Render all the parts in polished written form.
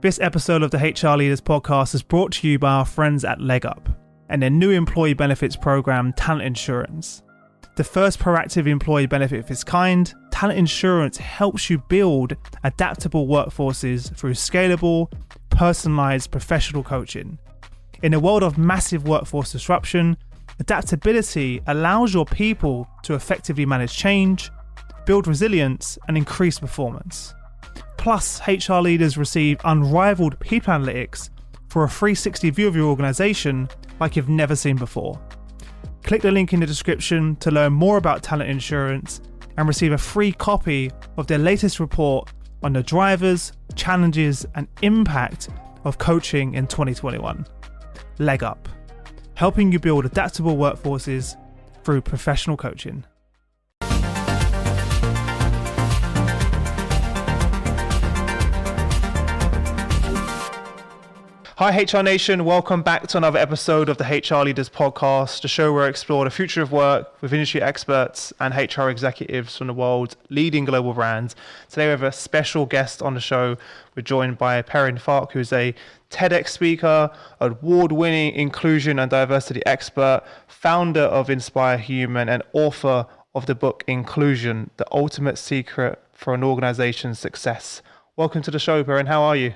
This episode of the HR Leaders Podcast is brought to you by our friends at LegUp and their new employee benefits program, Talent Insurance. The first proactive employee benefit of its kind, Talent Insurance helps you build adaptable workforces through scalable, personalized professional coaching. In a world of massive workforce disruption, adaptability allows your people to effectively manage change, build resilience, and increase performance. Plus, HR leaders receive unrivaled people analytics for a 360 view of your organization like you've never seen before. Click the link in the description to learn more about Talent Insurance and receive a free copy of their latest report on the drivers, challenges, and impact of coaching in 2021. Leg Up, helping you build adaptable workforces through professional coaching. Hi HR Nation, welcome back to another episode of the HR Leaders Podcast, the show where I explore the future of work with industry experts and HR executives from the world's leading global brands. Today we have a special guest on the show. We're joined by Perrin Falk, who's a TEDx speaker, award-winning inclusion and diversity expert, founder of Inspire Human, and author of the book Inclusion, the Ultimate Secret for an Organization's Success. Welcome to the show, Perrin. How are you?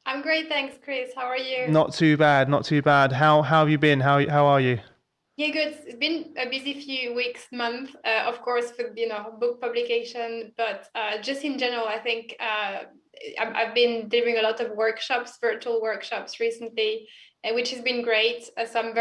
I'm great, thanks, Chris. How are you? Not too bad, not too bad. How have you been? How are you? Yeah, good. It's been a busy few weeks, month, of course, for book publication, but just in general, I think I've been doing a lot of workshops, virtual workshops recently, which has been great. So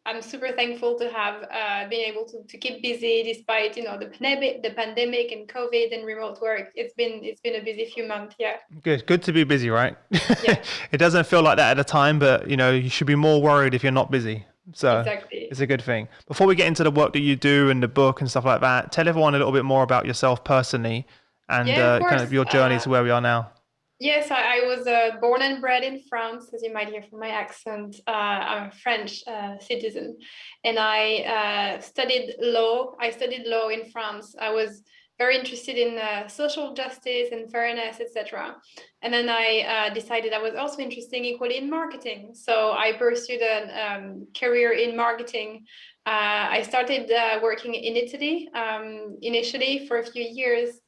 I'm super thankful to have been able to keep busy despite the pandemic and COVID and remote work. It's been a busy few months. Yeah. Good to be busy, right? Yeah. It doesn't feel like that at a time, but you should be more worried if you're not busy. So exactly. It's a good thing. Before we get into the work that you do and the book and stuff like that, tell everyone a little bit more about yourself personally and kind of your journey to where we are now. Yes, I was born and bred in France, as you might hear from my accent. I'm a French citizen, and I studied law. I studied law in France. I was very interested in social justice and fairness, etc. And then I decided I was also interested equally in marketing. So I pursued a career in marketing. I started working in Italy initially for a few years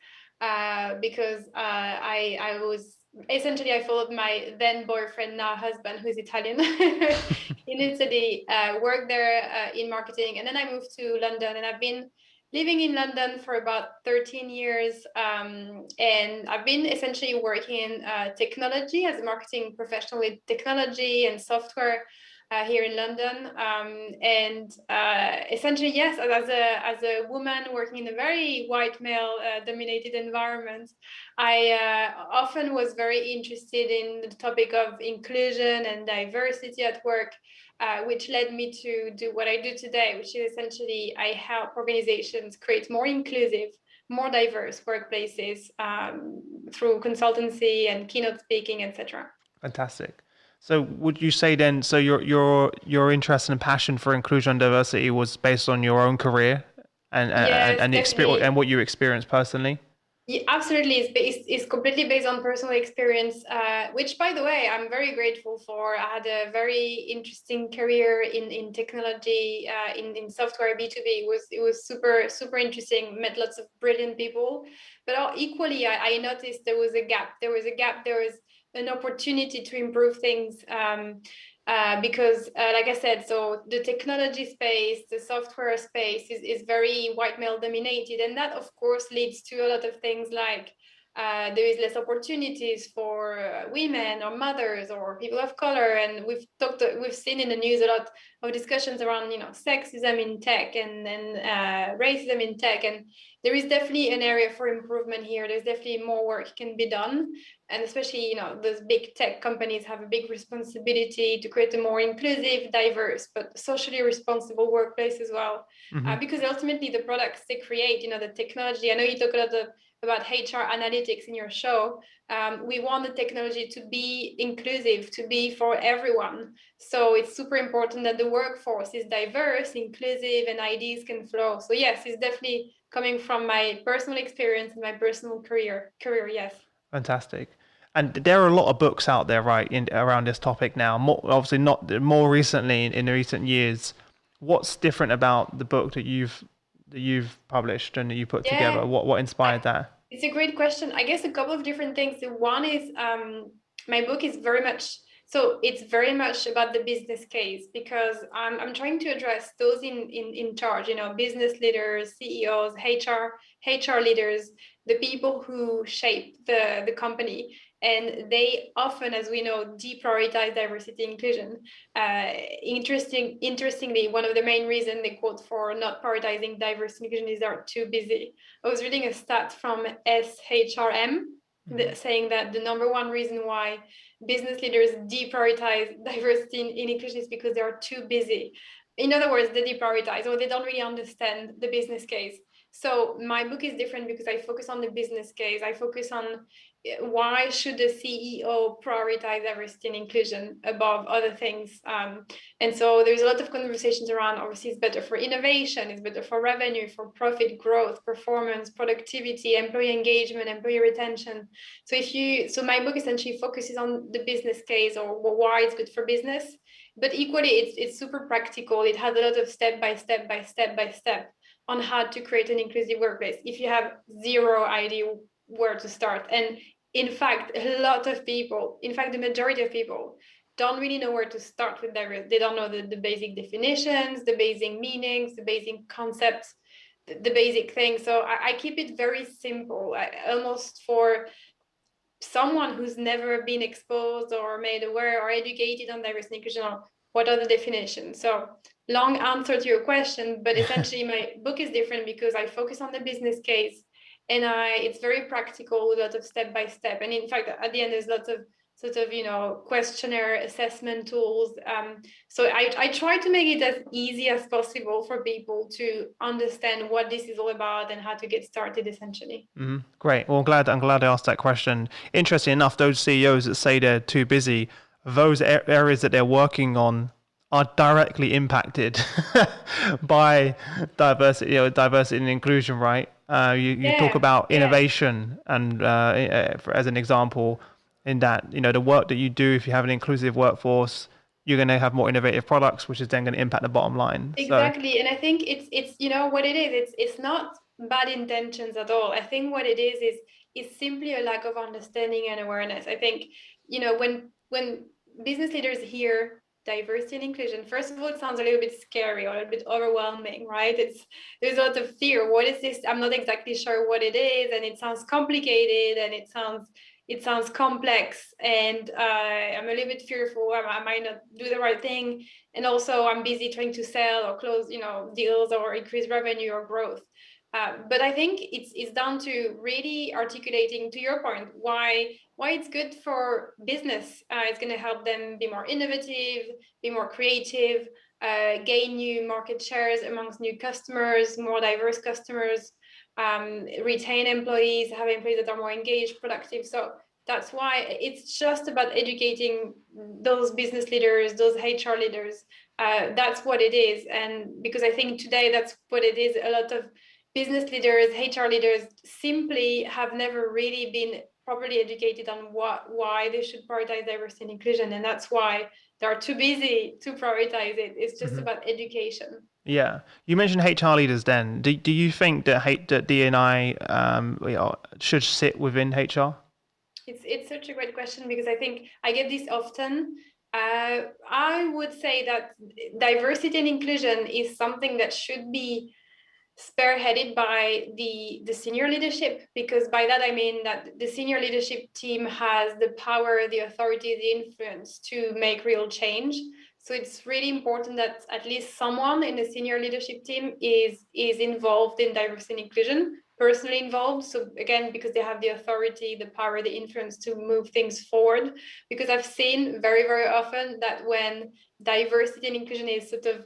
because I was. Essentially, I followed my then boyfriend, now husband, who's Italian, in Italy, worked there in marketing. And then I moved to London, and I've been living in London for about 13 years. And I've been essentially working in technology as a marketing professional with technology and software here in London. Essentially, yes, as a woman working in a very white male dominated environment, I often was very interested in the topic of inclusion and diversity at work, which led me to do what I do today, which is essentially I help organizations create more inclusive, more diverse workplaces through consultancy and keynote speaking, etc. Fantastic. So would you say then, so your interest and passion for inclusion and diversity was based on your own career and the experience and what you experienced personally? Yeah, absolutely. It's completely based on personal experience, which, by the way, I'm very grateful for. I had a very interesting career in technology, in software B2B. It was super interesting. Met lots of brilliant people, but equally, I noticed there was a gap. There was an opportunity to improve things. Because like I said, so the technology space, the software space is very white male dominated. And that, of course, leads to a lot of things like there is less opportunities for women or mothers or people of color. And we've seen in the news a lot of discussions around, sexism in tech and racism in tech. And there is definitely an area for improvement here. There's definitely more work can be done. And especially, those big tech companies have a big responsibility to create a more inclusive, diverse, but socially responsible workplace as well. Mm-hmm. Because ultimately the products they create, the technology, I know you talk a lot about HR analytics in your show. We want the technology to be inclusive, to be for everyone. So it's super important that the workforce is diverse, inclusive, and ideas can flow. So yes, it's definitely coming from my personal experience and my personal career, yes. Fantastic. And there are a lot of books out there, right, around this topic now. Obviously, not more recently in recent years. What's different about the book that you've published and that you put together? Yeah, What inspired that? it's a great question. I guess a couple of different things. The one is my book is very much so it's very much about the business case because I'm trying to address those in charge, business leaders, CEOs, HR leaders, the people who shape the company. And they often, as we know, deprioritize diversity inclusion. Interestingly, one of the main reasons they quote for not prioritizing diversity inclusion is they're too busy. I was reading a stat from SHRM saying that the number one reason why business leaders deprioritize diversity and inclusion is because they are too busy. In other words, they deprioritize or they don't really understand the business case. So my book is different because I focus on the business case. I focus on why should the CEO prioritize diversity and inclusion above other things. And so there's a lot of conversations around, obviously, it's better for innovation, it's better for revenue, for profit growth, performance, productivity, employee engagement, employee retention. So my book essentially focuses on the business case or why it's good for business, but equally it's super practical. It has a lot of step by step on how to create an inclusive workplace if you have zero idea where to start. And in fact, a lot of people, in fact, the majority of people don't really know where to start with diversity. They don't know the basic definitions, the basic meanings, the basic concepts, the basic things. So I keep it very simple, almost for someone who's never been exposed or made aware or educated on diversity and inclusion. What are the definitions? So long answer to your question, but essentially my book is different because I focus on the business case and it's very practical with a lot of step by step. And in fact, at the end, there's lots of sort of, questionnaire assessment tools. So I try to make it as easy as possible for people to understand what this is all about and how to get started, essentially. Mm-hmm. Great. Well, I'm glad I asked that question. Interesting enough, those CEOs that say they're too busy, those areas that they're working on are directly impacted by diversity and inclusion, right? You talk about innovation and as an example, in that the work that you do, if you have an inclusive workforce, you're going to have more innovative products, which is then going to impact the bottom line. Exactly. And I think it's what it is. It's not bad intentions at all. I think what it is simply a lack of understanding and awareness. I think when business leaders hear diversity and inclusion, first of all, it sounds a little bit scary or a bit overwhelming, right? There's a lot of fear. What is this? I'm not exactly sure what it is, and it sounds complicated, and it sounds complex, and I'm a little bit fearful. I might not do the right thing, and also I'm busy trying to sell or close, deals or increase revenue or growth. But I think it's down to really articulating, to your point, why it's good for business. It's going to help them be more innovative, be more creative, gain new market shares amongst new customers, more diverse customers, retain employees, have employees that are more engaged, productive. So that's why it's just about educating those business leaders, those HR leaders. That's what it is. And because I think today that's what it is. A lot of business leaders, HR leaders simply have never really been properly educated on why they should prioritize diversity and inclusion. And that's why they're too busy to prioritize it. It's just about education. Yeah, you mentioned HR leaders. Then, do you think that D&I should sit within HR? It's such a great question because I think I get this often. I would say that diversity and inclusion is something that should be spearheaded by the senior leadership, because by that I mean that the senior leadership team has the power, the authority, the influence to make real change. So it's really important that at least someone in the senior leadership team is involved in diversity and inclusion, personally involved. So again, because they have the authority, the power, the influence to move things forward. Because I've seen very, very often that when diversity and inclusion is sort of,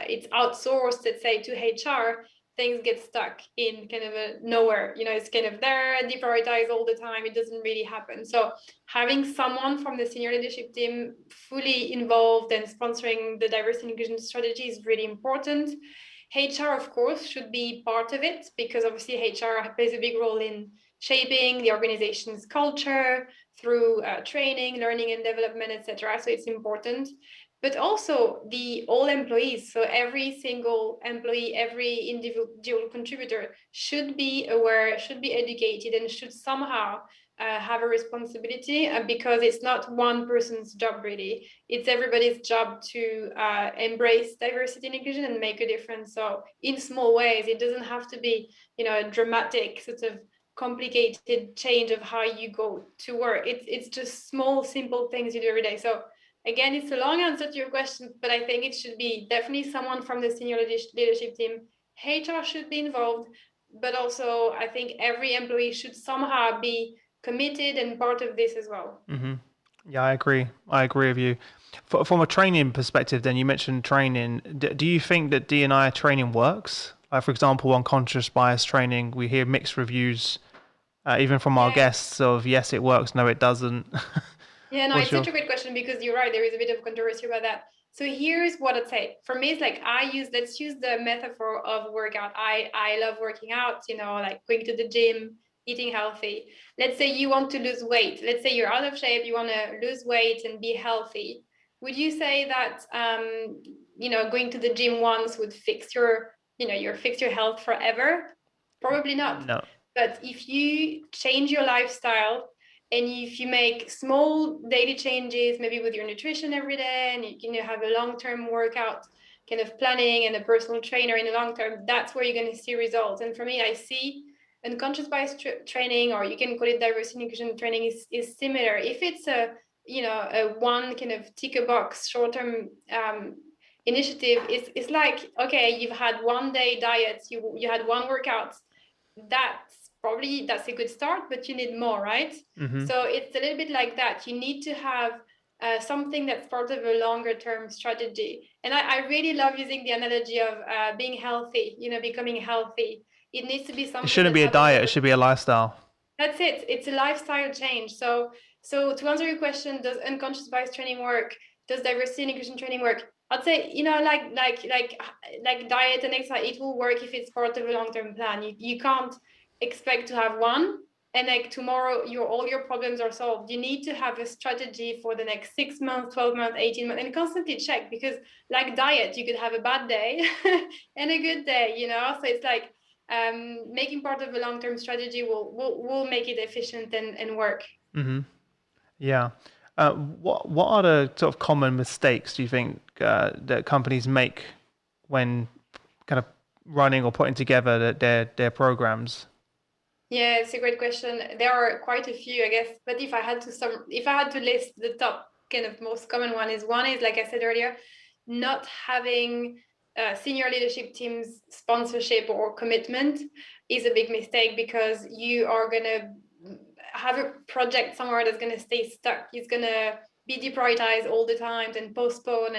it's outsourced, let's say, to HR, things get stuck in kind of a nowhere. It's kind of there, deprioritized all the time. It doesn't really happen. So having someone from the senior leadership team fully involved and sponsoring the diversity and inclusion strategy is really important. HR, of course, should be part of it because obviously HR plays a big role in shaping the organization's culture through training, learning and development, etc. So it's important. But also the all employees. So every single employee, every individual contributor should be aware, should be educated, and should somehow have a responsibility, because it's not one person's job really. It's everybody's job to embrace diversity and inclusion and make a difference. So in small ways, it doesn't have to be, a dramatic sort of complicated change of how you go to work. It's just small, simple things you do every day. So again, it's a long answer to your question, but I think it should be definitely someone from the senior leadership team. HR should be involved, but also I think every employee should somehow be committed and part of this as well. Mm-hmm. Yeah, I agree with you. From a training perspective, then, you mentioned training. Do you think that D&I training works? For example, unconscious bias training, we hear mixed reviews, even from our guests, of yes, it works, no, it doesn't. Yeah, no, it's such a great question, because you're right, there is a bit of controversy about that. So here's what I'd say. For me, it's like let's use the metaphor of workout. I love working out, like going to the gym, eating healthy. Let's say you want to lose weight. Let's say you're out of shape, you want to lose weight and be healthy. Would you say that, going to the gym once would fix your health forever? Probably not. No. But if you change your lifestyle, and if you make small daily changes, maybe with your nutrition every day, and you can have a long-term workout kind of planning and a personal trainer in the long term, that's where you're going to see results. And for me, I see unconscious bias training, or you can call it diversity and inclusion training, is similar. If it's a one kind of tick a box short-term initiative, it's like, okay, you've had one day diet, you had one workout, that's a good start, but you need more, right? Mm-hmm. So it's a little bit like that. You need to have something that's part of a longer term strategy. And I really love using the analogy of being healthy, becoming healthy. It needs to be something. It shouldn't be a diet, it should be a lifestyle. That's it. It's a lifestyle change. So to answer your question, does unconscious bias training work? Does diversity and inclusion training work? I'd say, like diet and exercise, it will work if it's part of a long-term plan. You can't expect to have one and like tomorrow all your problems are solved. You need to have a strategy for the next 6 months, 12 months, 18 months, and constantly check, because like diet, you could have a bad day and a good day, so it's like making part of a long-term strategy will make it efficient and work. Mm-hmm. Yeah. What are the sort of common mistakes do you think that companies make when kind of running or putting together their programs? Yeah, it's a great question. There are quite a few, I guess. But if I had to list the top kind of most common one is, like I said earlier, not having senior leadership teams sponsorship or commitment is a big mistake, because you are gonna have a project somewhere that's gonna stay stuck. It's gonna be deprioritized all the time, and postpone,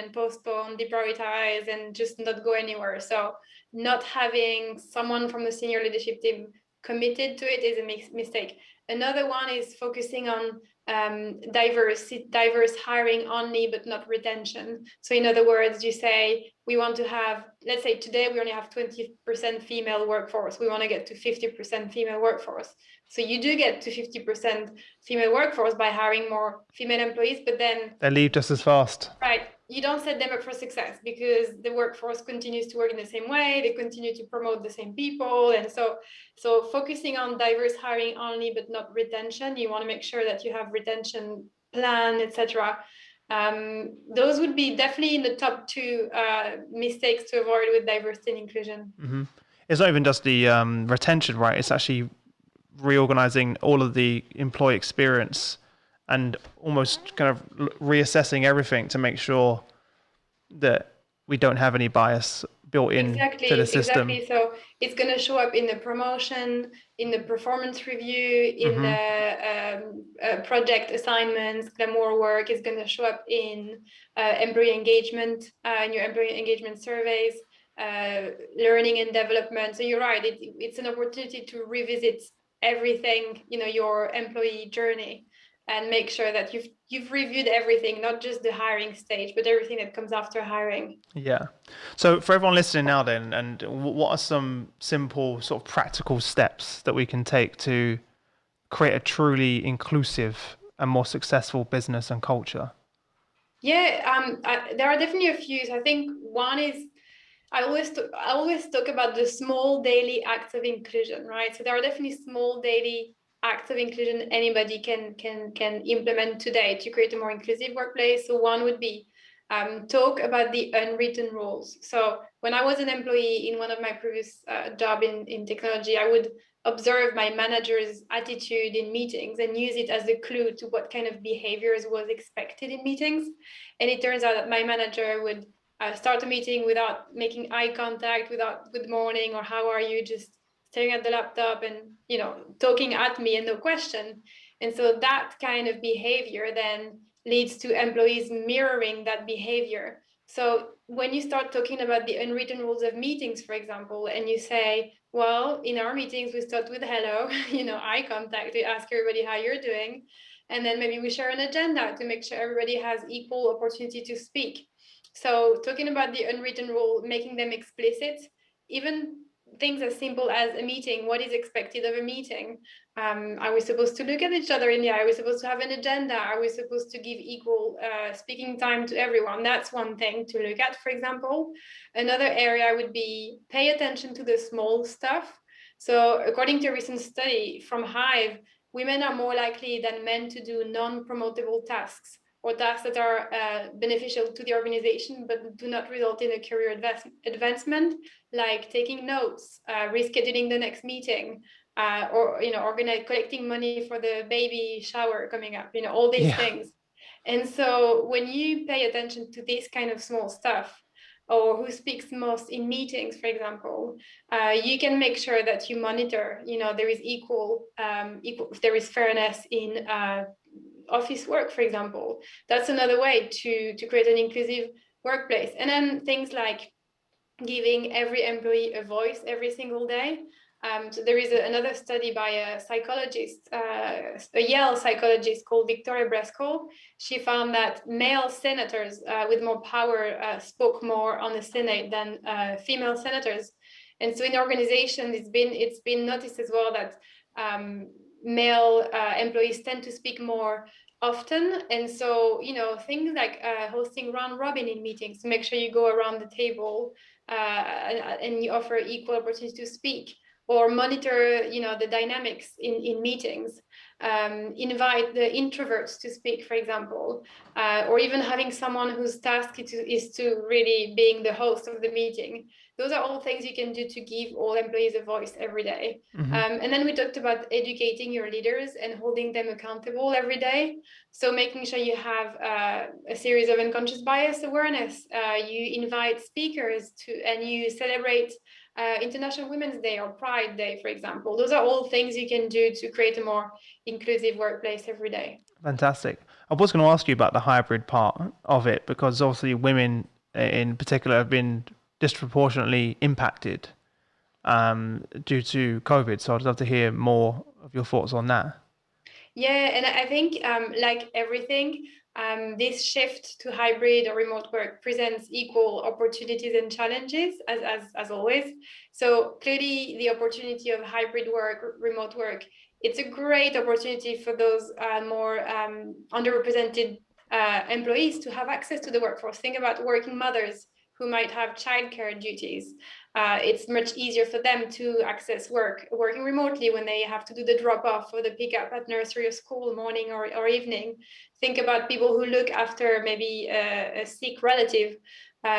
deprioritize, and just not go anywhere. So not having someone from the senior leadership team committed to it is a mistake. Another one is focusing on diverse hiring only, but not retention. So in other words, you say, we want to have, let's say today we only have 20% female workforce. We want to get to 50% female workforce. So you do get to 50% female workforce by hiring more female employees, but then they leave just as fast. Right. You don't set them up for success, because the workforce continues to work in the same way. They continue to promote the same people. And so focusing on diverse hiring only, but not retention. You want to make sure that you have retention plan, etc. Those would be definitely in the top two mistakes to avoid with diversity and inclusion. Mm-hmm. It's not even just the retention, right? It's actually reorganizing all of the employee experience and almost kind of reassessing everything to make sure that we don't have any bias built in to the system. Exactly. So it's going to show up in the promotion, in the performance review, in the project assignments, the more work is going to show up in employee engagement, in your employee engagement surveys, learning and development. So you're right. It's an opportunity to revisit everything, your employee journey, and make sure that you've reviewed everything, not just the hiring stage, but everything that comes after hiring. Yeah. So for everyone listening now then, and what are some simple sort of practical steps that we can take to create a truly inclusive and more successful business and culture? Yeah, there are definitely a few. So I think one is I always talk about the small daily acts of inclusion, right? So there are definitely small daily acts of inclusion anybody can implement today to create a more inclusive workplace. So one would be talk about the unwritten rules. So when I was an employee in one of my previous job in technology, I would observe my manager's attitude in meetings and use it as a clue to what kind of behaviors was expected in meetings. And it turns out that my manager would start a meeting without making eye contact, without good morning or how are you, just staring at the laptop and talking at me and no question. And so that kind of behavior then leads to employees mirroring that behavior. So when you start talking about the unwritten rules of meetings, for example, and you say, well, in our meetings we start with hello, eye contact, we ask everybody how you're doing, and then maybe we share an agenda to make sure everybody has equal opportunity to speak. So talking about the unwritten rule, making them explicit, even things as simple as a meeting, what is expected of a meeting? Are we supposed to look at each other in the eye? Are we supposed to have an agenda? Are we supposed to give equal speaking time to everyone? That's one thing to look at, for example. Another area would be pay attention to the small stuff. So according to a recent study from Hive, women are more likely than men to do non-promotable tasks or tasks that are beneficial to the organization but do not result in a career advancement, like taking notes, rescheduling the next meeting, or collecting money for the baby shower coming up, all these things. And so when you pay attention to this kind of small stuff, or who speaks most in meetings, for example, you can make sure that you monitor, there is equal, there is fairness in office work, for example. That's another way to create an inclusive workplace. And then things like giving every employee a voice every single day. So there is another study by a psychologist, a Yale psychologist called Victoria Bresco. She found that male senators with more power spoke more on the Senate than female senators. And so in organizations, it's been noticed as well that male employees tend to speak more often. And so, things like hosting round robin in meetings to make sure you go around the table and you offer equal opportunity to speak, or monitor the dynamics in meetings, invite the introverts to speak, for example, or even having someone whose task is to really being the host of the meeting. Those are all things you can do to give all employees a voice every day. And then we talked about educating your leaders and holding them accountable every day. So making sure you have a series of unconscious bias awareness. You invite speakers and you celebrate International Women's Day or Pride Day, for example. Those are all things you can do to create a more inclusive workplace every day. Fantastic. I was going to ask you about the hybrid part of it, because obviously women in particular have been disproportionately impacted due to COVID. So I'd love to hear more of your thoughts on that. Yeah, and I think like everything, this shift to hybrid or remote work presents equal opportunities and challenges as always. So clearly the opportunity of hybrid work, remote work, it's a great opportunity for those more underrepresented employees to have access to the workforce. Think about working mothers who might have childcare duties. It's much easier for them to access working remotely when they have to do the drop off or the pick up at nursery or school morning or evening. Think about people who look after maybe a sick relative,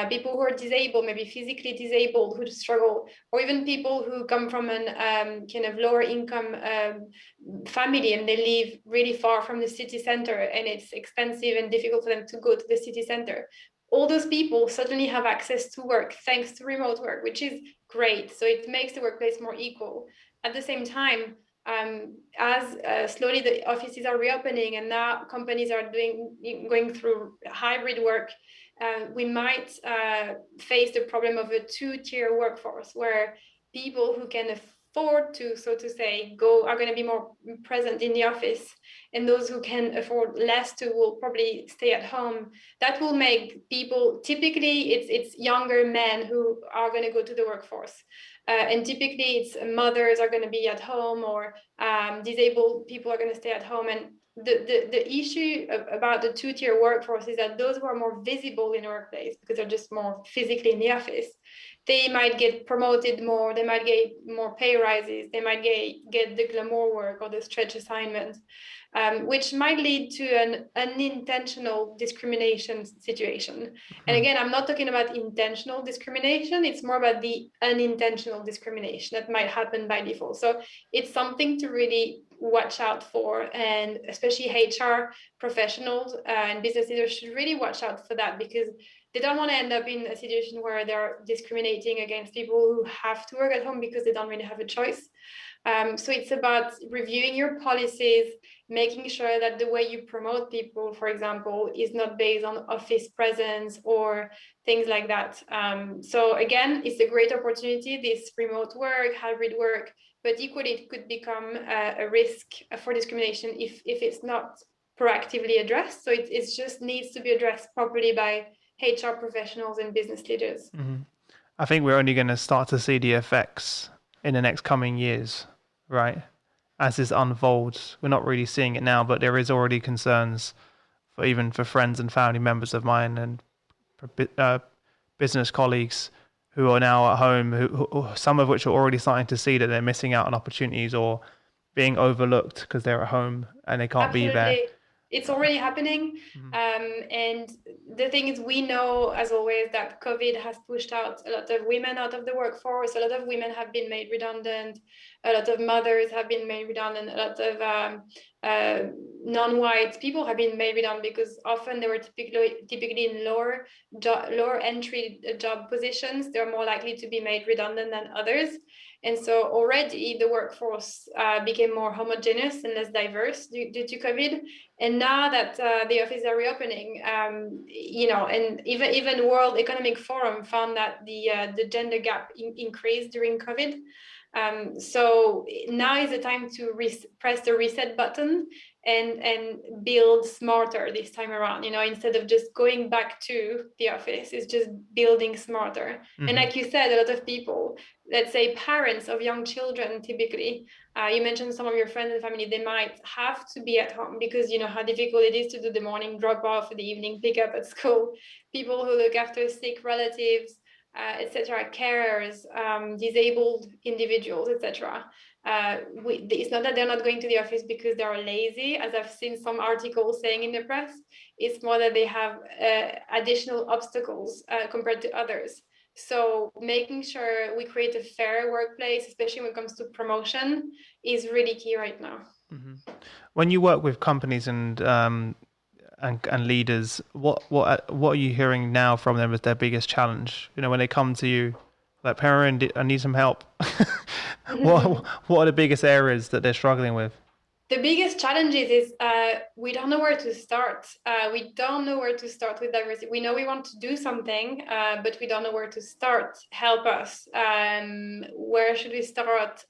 people who are disabled, maybe physically disabled, who struggle, or even people who come from an kind of lower income family and they live really far from the city center and it's expensive and difficult for them to go to the city center. All those people suddenly have access to work thanks to remote work, which is great. So it makes the workplace more equal. At the same time, as slowly the offices are reopening and now companies are going through hybrid work, we might face the problem of a two-tier workforce where people who can afford to, so to say, are going to be more present in the office, and those who can afford less to will probably stay at home. That will make people, typically it's younger men who are going to go to the workforce. And typically it's mothers are going to be at home, or disabled people are going to stay at home. And the issue about the two-tier workforce is that those who are more visible in the workplace, because they're just more physically in the office, they might get promoted more, they might get more pay rises, they might get the glamour work or the stretch assignment, which might lead to an unintentional discrimination situation. And again, I'm not talking about intentional discrimination, it's more about the unintentional discrimination that might happen by default. So it's something to really watch out for, and especially HR professionals and business leaders should really watch out for that, because they don't want to end up in a situation where they're discriminating against people who have to work at home because they don't really have a choice. So it's about reviewing your policies, making sure that the way you promote people, for example, is not based on office presence or things like that. So again, it's a great opportunity, this remote work, hybrid work, but equally it could become a risk for discrimination if it's not proactively addressed. So it just needs to be addressed properly by HR professionals and business leaders. Mm-hmm. I think we're only going to start to see the effects in the next coming years, right? As this unfolds, we're not really seeing it now, but there is already concerns for even for friends and family members of mine and business colleagues who are now at home, who some of which are already starting to see that they're missing out on opportunities or being overlooked because they're at home and they can't Absolutely. be there. It's already happening. And the thing is, we know, as always, that COVID has pushed out a lot of women out of the workforce. A lot of women have been made redundant. A lot of mothers have been made redundant. A lot of non-white people have been made redundant because often they were typically in lower entry job positions. They're more likely to be made redundant than others. And so already the workforce became more homogeneous and less diverse due to COVID. And now that the offices are reopening, and even World Economic Forum found that the gender gap increased during COVID. So now is the time to press the reset button and build smarter this time around. Instead of just going back to the office, it's just building smarter. And like you said, a lot of people, let's say parents of young children, typically, you mentioned some of your friends and family, they might have to be at home because you know how difficult it is to do the morning drop off, the evening pick up at school, people who look after sick relatives, etc., carers, disabled individuals, etc. It's not that they're not going to the office because they're lazy, as I've seen some articles saying in the press. It's more that they have additional obstacles compared to others. So making sure we create a fair workplace, especially when it comes to promotion, is really key right now. When you work with companies and leaders, what are you hearing now from them as their biggest challenge? When they come to you, like, Perrine, I need some help. What are the biggest areas that they're struggling with? The biggest challenges is we don't know where to start. We don't know where to start with diversity. We know we want to do something, but we don't know where to start. Help us. Where should we start?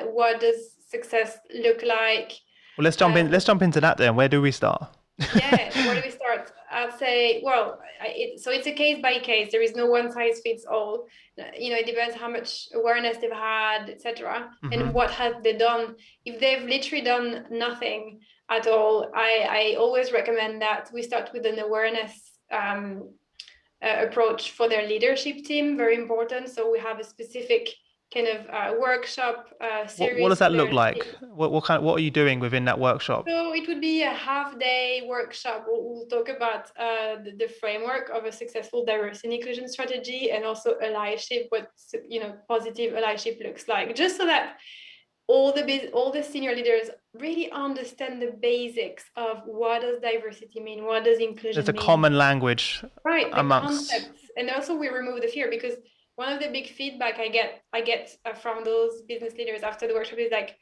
What does success look like? Well, let's jump in. Let's jump into that then. Where do we start? Where do we start? I'd say, so it's a case by case. There is no one size fits all. It depends how much awareness they've had, etc., and what have they done. If they've literally done nothing at all, I always recommend that we start with an awareness approach for their leadership team. Very important. So we have a specific kind of workshop series. What does that look like? What are you doing within that workshop? So it would be a half-day workshop. We'll talk about the framework of a successful diversity and inclusion strategy, and also allyship, what positive allyship looks like, just so that all the senior leaders really understand the basics of what does diversity mean, what does inclusion mean. There's a common language, right? Amongst Concepts, and also we remove the fear, because one of the big feedback I get from those business leaders after the workshop is like,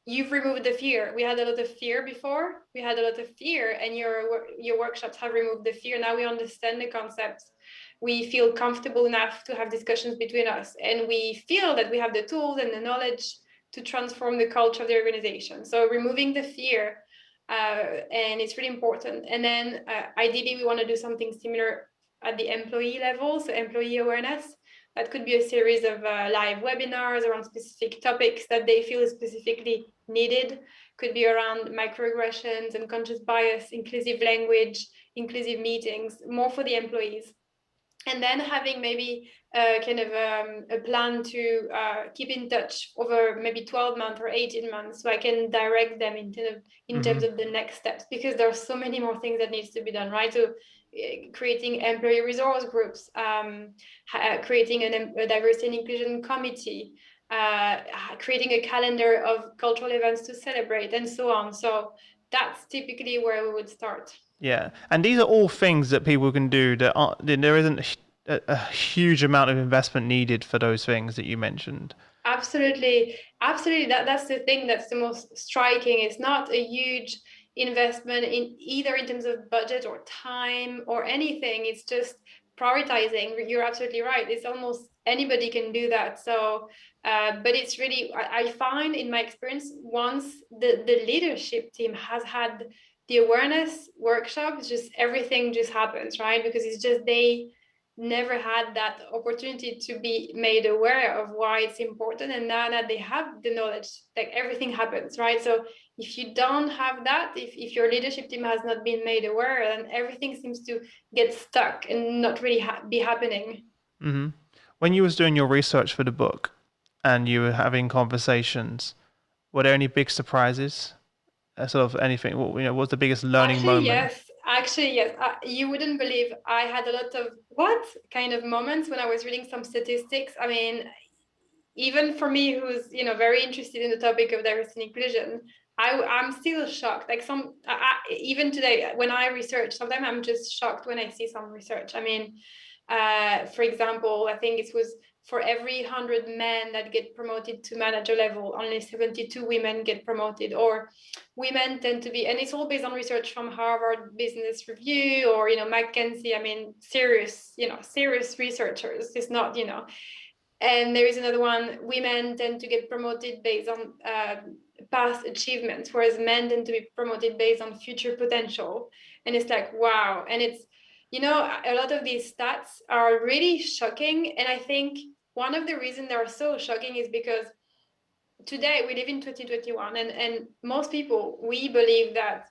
you've removed the fear. We had a lot of fear before. We had a lot of fear, and your workshops have removed the fear. Now we understand the concepts. We feel comfortable enough to have discussions between us, and we feel that we have the tools and the knowledge to transform the culture of the organization. So removing the fear, and it's really important. And then ideally, we want to do something similar at the employee level, so employee awareness. That could be a series of live webinars around specific topics that they feel is specifically needed. Could be around microaggressions, unconscious bias, inclusive language, inclusive meetings, more for the employees. And then having maybe kind of a plan to keep in touch over maybe 12 months or 18 months, so I can direct them in terms of the next steps, because there are so many more things that needs to be done, right? So creating employee resource groups, creating a diversity and inclusion committee, creating a calendar of cultural events to celebrate, and so on. So that's typically where we would start. Yeah, and these are all things that people can do. There isn't a huge amount of investment needed for those things that you mentioned. Absolutely. That's the thing that's the most striking. It's not a huge investment in either in terms of budget or time or anything. It's just prioritizing. You're absolutely right. It's almost anybody can do that. So, but it's really, I find in my experience, once the leadership team has had the awareness workshops, just everything just happens, right? Because it's just they never had that opportunity to be made aware of why it's important, and now that they have the knowledge, like everything happens, right? So if you don't have that, if your leadership team has not been made aware, then everything seems to get stuck and not really be happening. Mm-hmm. When you was doing your research for the book and you were having conversations, were there any big surprises? Sort of anything? What was the biggest learning moment? Actually, yes. You wouldn't believe I had a lot of what kind of moments when I was reading some statistics. I mean, even for me, who's very interested in the topic of diversity and inclusion, I'm still shocked. Like even today, when I research, sometimes I'm just shocked when I see some research. I mean, for example, I think it was for every 100 men that get promoted to manager level, only 72 women get promoted, or women tend to be, and it's all based on research from Harvard Business Review or, McKinsey. I mean, serious researchers. It's not, and there is another one, women tend to get promoted based on past achievements, whereas men tend to be promoted based on future potential. And it's like, wow. And it's, a lot of these stats are really shocking. And I think one of the reasons they're so shocking is because today we live in 2021, and most people, we believe that,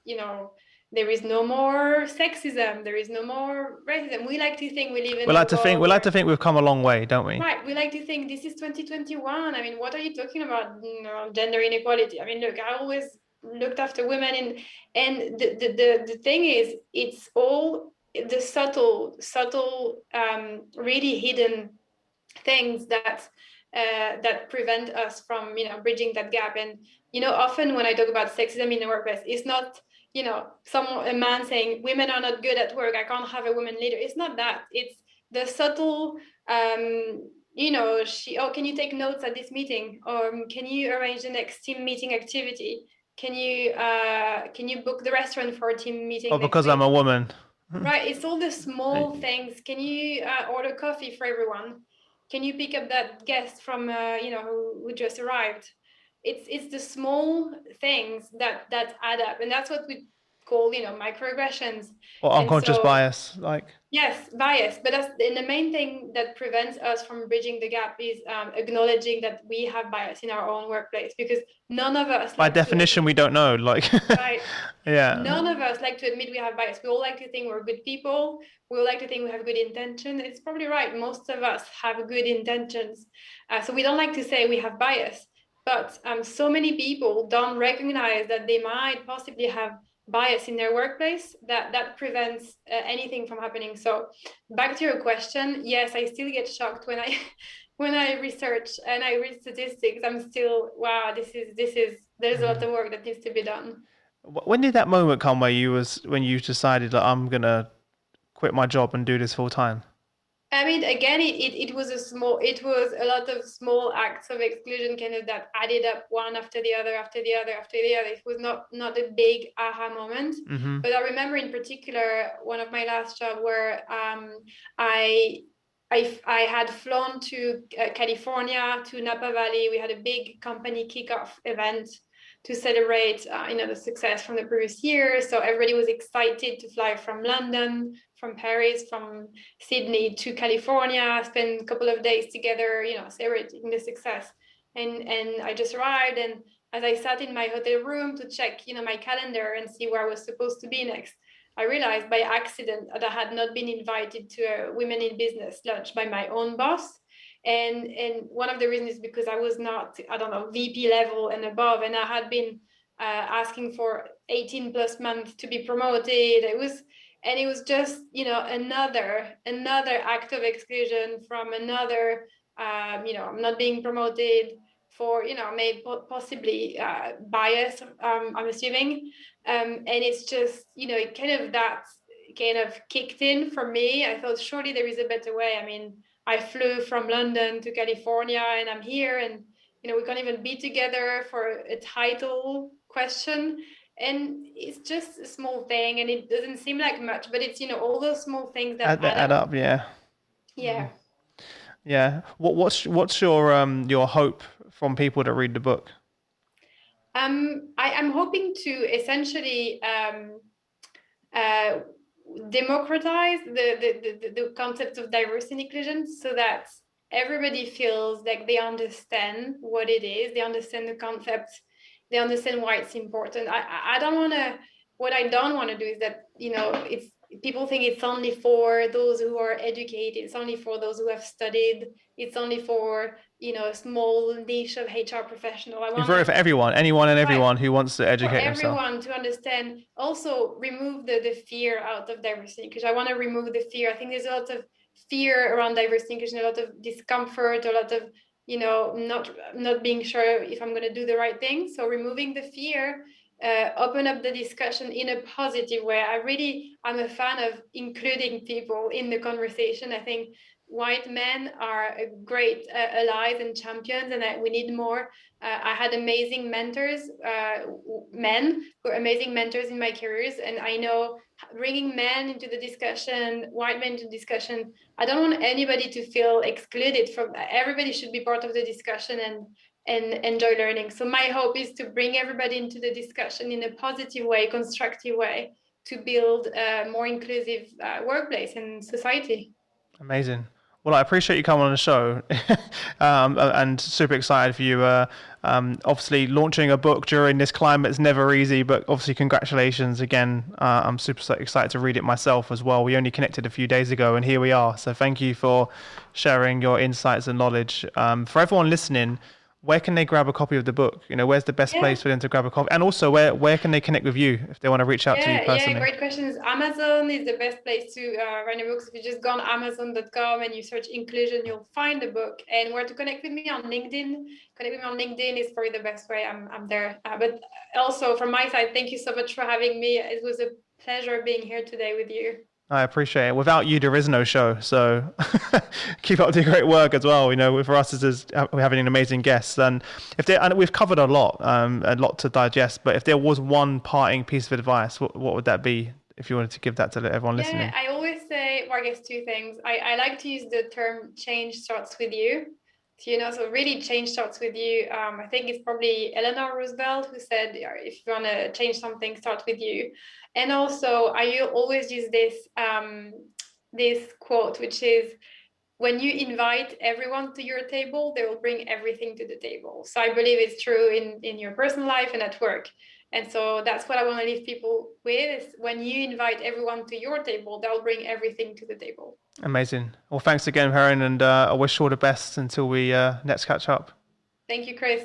there is no more sexism, there is no more racism. We like to think we live in we like to think we've come a long way, don't we? Right. We like to think this is 2021. I mean, what are you talking about? Gender inequality. I mean, look, I always looked after women, and the thing is, it's all the subtle, really hidden things that prevent us from bridging that gap. And often when I talk about sexism in the workplace, it's not a man saying women are not good at work, I can't have a woman leader. It's not that. It's the subtle can you take notes at this meeting, or can you arrange the next team meeting activity, can you book the restaurant for a team meeting or because I'm a woman. Right. It's all the small things. Can you order coffee for everyone? Can you pick up that guest from who just arrived? It's the small things that add up, and that's what we call microaggressions or unconscious bias, Yes, bias. But that's the main thing that prevents us from bridging the gap is acknowledging that we have bias in our own workplace, because none of us, by definition, we don't know. Right. Yeah. None of us like to admit we have bias. We all like to think we're good people. We all like to think we have good intention. It's probably right. Most of us have good intentions. So we don't like to say we have bias. But so many people don't recognize that they might possibly have bias in their workplace that prevents anything from happening. So back to your question, yes, I still get shocked when I when I research and I read statistics. I'm still, wow, this is there's a lot of work that needs to be done. When did that moment come when you decided that I'm gonna quit my job and do this full time? I mean, again, it was a lot of small acts of exclusion, kind of, that added up one after the other, after the other, after the other. It was not a big aha moment. Mm-hmm. But I remember in particular one of my last job where I had flown to California, to Napa Valley. We had a big company kickoff event to celebrate, the success from the previous year. So everybody was excited to fly from London, from Paris, from Sydney to California, spend a couple of days together, celebrating the success. And I just arrived, and as I sat in my hotel room to check, my calendar and see where I was supposed to be next, I realized by accident that I had not been invited to a Women in Business lunch by my own boss. And one of the reasons is because I was not, VP level and above, and I had been asking for 18 plus months to be promoted. It was just, another act of exclusion from another, I'm not being promoted for, maybe possibly bias, I'm assuming. And it's just, that kind of kicked in for me. I thought, surely there is a better way. I mean, I flew from London to California, and I'm here, and we can't even be together for a title question. And it's just a small thing, and it doesn't seem like much, but it's all those small things that add up. Yeah. Yeah. Yeah. What's your hope from people that read the book? I'm hoping to essentially democratize the concept of diversity and inclusion, so that everybody feels like they understand what it is, they understand the concept, they understand why it's important. What I don't want to do is that it's people think it's only for those who are educated, it's only for those who have studied, it's only for a small niche of HR professional. You've wrote it for everyone, anyone and everyone who wants to educate for themselves. Everyone to understand, also remove the fear out of diversity, because I want to remove the fear. I think there's a lot of fear around diversity inclusion, a lot of discomfort, a lot of not being sure if I'm going to do the right thing. So removing the fear, open up the discussion in a positive way. I'm a fan of including people in the conversation. I think white men are a great allies and champions, and we need more. I had amazing mentors, men who are amazing mentors in my careers, and I know bringing men into the discussion, white men into the discussion, I don't want anybody to feel excluded from that. Everybody should be part of the discussion and enjoy learning. So my hope is to bring everybody into the discussion in a positive way, constructive way, to build a more inclusive workplace and society. Amazing. Well, I appreciate you coming on the show, and super excited for you. Obviously, launching a book during this climate is never easy, but obviously, congratulations again. I'm super excited to read it myself as well. We only connected a few days ago, and here we are. So thank you for sharing your insights and knowledge. For everyone listening, where can they grab a copy of the book? Where's the best place for them to grab a copy? And also, where can they connect with you if they want to reach out to you personally? Yeah, great questions. Amazon is the best place to rent a book. So if you just go on Amazon.com and you search inclusion, you'll find the book. And where to connect with me on LinkedIn. Connect with me on LinkedIn is probably the best way. I'm there. But also from my side, thank you so much for having me. It was a pleasure being here today with you. I appreciate it. Without you, there is no show. So keep up the great work as well. For us, we're having an amazing guest, and we've covered a lot to digest. But if there was one parting piece of advice, what would that be? If you wanted to give that to everyone listening. I always say, I guess two things. I like to use the term "change starts with you." So really change starts with you. I think it's probably Eleanor Roosevelt who said, if you want to change something, start with you. And also I always use this quote, which is, when you invite everyone to your table, they will bring everything to the table. So I believe it's true in your personal life and at work. And so that's what I want to leave people with, is when you invite everyone to your table, they'll bring everything to the table. Amazing. Well, thanks again, Perrin, and I wish you all the best until we next catch up. Thank you, Chris.